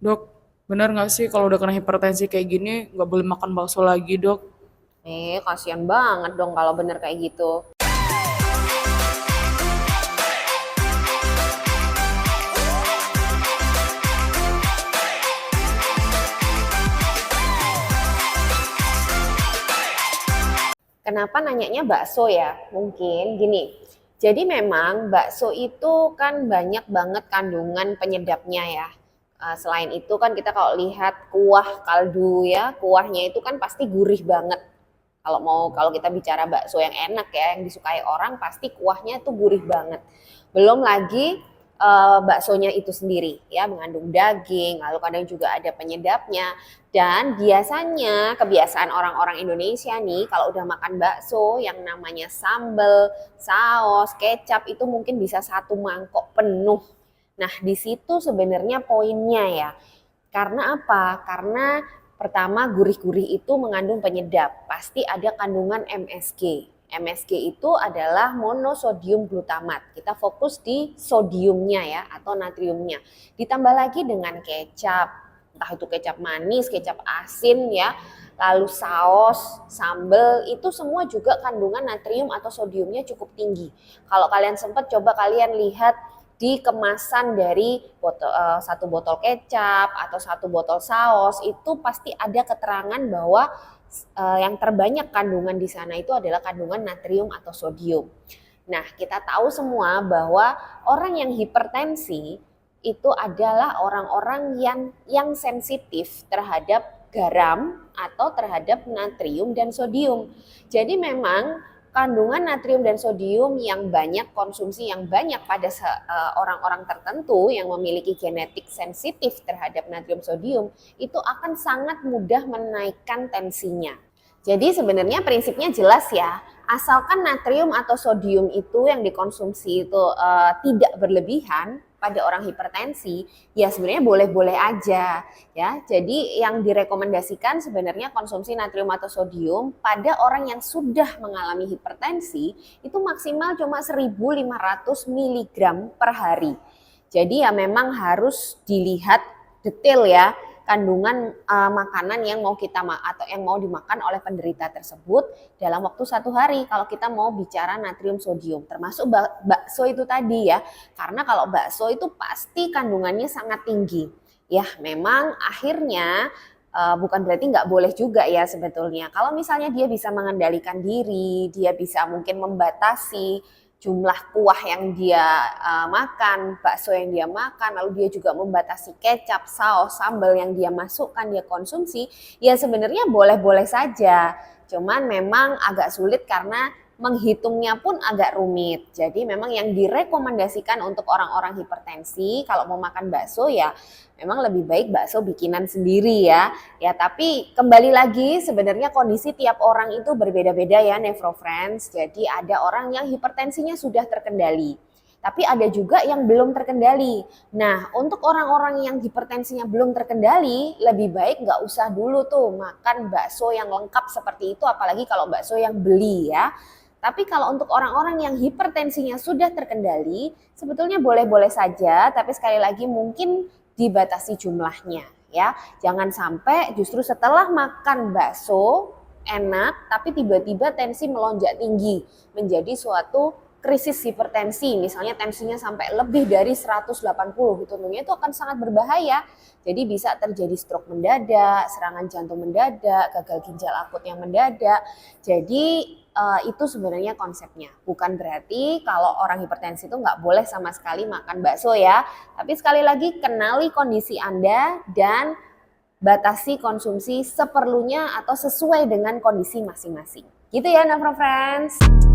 Dok, benar nggak sih kalau udah kena hipertensi kayak gini nggak boleh makan bakso lagi, dok? Kasihan banget dong kalau bener kayak gitu. Kenapa nanyanya bakso ya? Mungkin gini. Jadi memang bakso itu kan banyak banget kandungan penyedapnya ya. Selain itu kan kita kalau lihat kuah kaldu ya, kuahnya itu kan pasti gurih banget. Kalau kita bicara bakso yang enak ya, yang disukai orang pasti kuahnya itu gurih banget. Belum lagi baksonya itu sendiri ya mengandung daging, lalu kadang juga ada penyedapnya. Dan biasanya kebiasaan orang-orang Indonesia nih kalau udah makan bakso yang namanya sambal, saus, kecap itu mungkin bisa satu mangkok penuh. Nah, di situ sebenarnya poinnya ya. Karena apa? Karena pertama gurih-gurih itu mengandung penyedap. Pasti ada kandungan MSG. MSG itu adalah monosodium glutamat. Kita fokus di sodiumnya ya atau natriumnya. Ditambah lagi dengan kecap, entah itu kecap manis, kecap asin ya, lalu saus, sambal, itu semua juga kandungan natrium atau sodiumnya cukup tinggi. Kalau kalian sempat coba kalian lihat di kemasan dari satu botol kecap atau satu botol saus itu pasti ada keterangan bahwa yang terbanyak kandungan di sana itu adalah kandungan natrium atau sodium. Nah, kita tahu semua bahwa orang yang hipertensi itu adalah orang-orang yang sensitif terhadap garam atau terhadap natrium dan sodium. Jadi memang kandungan natrium dan sodium yang banyak, konsumsi yang banyak pada orang-orang tertentu yang memiliki genetik sensitif terhadap natrium sodium itu akan sangat mudah menaikkan tensinya. Jadi sebenarnya prinsipnya jelas ya, asalkan natrium atau sodium itu yang dikonsumsi itu tidak berlebihan pada orang hipertensi, ya sebenarnya boleh-boleh aja ya. Jadi yang direkomendasikan sebenarnya konsumsi natrium atau sodium pada orang yang sudah mengalami hipertensi itu maksimal cuma 1.500 mg per hari. Jadi ya memang harus dilihat detail ya kandungan makanan yang mau kita atau yang mau dimakan oleh penderita tersebut dalam waktu 1 hari kalau kita mau bicara natrium sodium, termasuk bakso itu tadi ya, karena kalau bakso itu pasti kandungannya sangat tinggi ya. Memang akhirnya bukan berarti nggak boleh juga ya sebetulnya. Kalau misalnya dia bisa mengendalikan diri, dia bisa mungkin membatasi jumlah kuah yang dia makan, bakso yang dia makan, lalu dia juga membatasi kecap, saus, sambal yang dia masukkan, dia konsumsi, ya sebenarnya boleh-boleh saja. Cuman memang agak sulit karena menghitungnya pun agak rumit. Jadi memang yang direkomendasikan untuk orang-orang hipertensi kalau mau makan bakso ya memang lebih baik bakso bikinan sendiri ya. Ya tapi kembali lagi sebenarnya kondisi tiap orang itu berbeda-beda ya Nefrofriends. Jadi ada orang yang hipertensinya sudah terkendali. Tapi ada juga yang belum terkendali. Nah, untuk orang-orang yang hipertensinya belum terkendali, lebih baik nggak usah dulu tuh makan bakso yang lengkap seperti itu, apalagi kalau bakso yang beli ya. Tapi kalau untuk orang-orang yang hipertensinya sudah terkendali, sebetulnya boleh-boleh saja, tapi sekali lagi mungkin dibatasi jumlahnya ya. Jangan sampai justru setelah makan bakso enak, tapi tiba-tiba tensi melonjak tinggi, menjadi suatu krisis hipertensi, misalnya tensinya sampai lebih dari 180, tentunya itu akan sangat berbahaya. Jadi bisa terjadi stroke mendadak, serangan jantung mendadak, gagal ginjal akut yang mendadak. Jadi itu sebenarnya konsepnya. Bukan berarti kalau orang hipertensi itu nggak boleh sama sekali makan bakso ya. Tapi sekali lagi kenali kondisi Anda dan batasi konsumsi seperlunya atau sesuai dengan kondisi masing-masing. Gitu ya Nafro Friends.